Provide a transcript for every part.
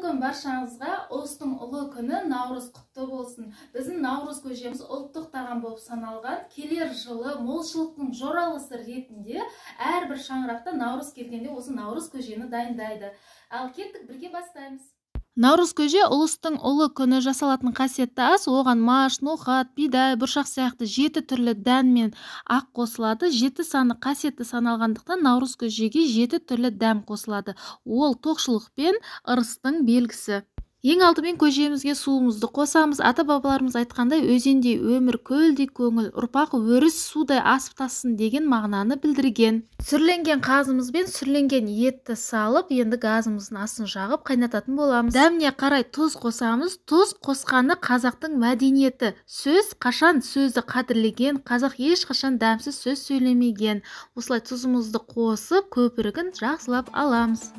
күн баршаңызға ұлыстың ұлы күні Наурыз құтты болсын. Біздің Наурыз көжеміз ұлттық тағам болып саналған. Келер жылы молшылықтың жоралғысы ретінде әрбір шаңырақта Наурыз келгенде осы Наурыз көжені дайындайды. Ал кеттік, бірге бастаймыз. Наурыз көже ұлыстың ұлы күні жасалатын қасиетті ас. Оған маш, ноқат, бидай, бұршақ сияқты 7 түрлі дән мен ақ қосылады. 7 саны қасиетті саналғандықтан Наурыз көжеге 7 түрлі дәм қосылады. Ол тоқшылық пен ырыстың белгісі. Ең алдымен көжемізге суымызды қосамыз. Ата-бабаларымыз айтқандай, өзендей өмір, көлдей көңіл, ұрпақ өріс судай асып тассын деген мағынаны білдірген. Сүрленген қазымыз бен сүрленген етті салып, енді газымыздың астын жағып қайнататын боламыз. Дәміне қарай тұз қосамыз. Тұз қосқаны қазақтың мәдениеті. Сөз қашан сөзді қадірлеген, қазақ ешқашан дәмсіз сөз сөйлемеген. Осылай тұзымызды қосып, көпірігін жақсылап аламыз.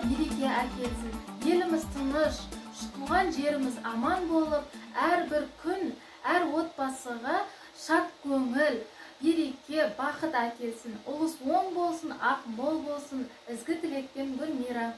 Береке әкелсін. Еліміз тыныш, туған жеріміз аман болып, әрбір күн, әр отбасыға шат көңіл, береке, бақыт әкелсін. Ұлыс оң болсын, ақ мол болсын. Ізгі тілекпен Гүлмира.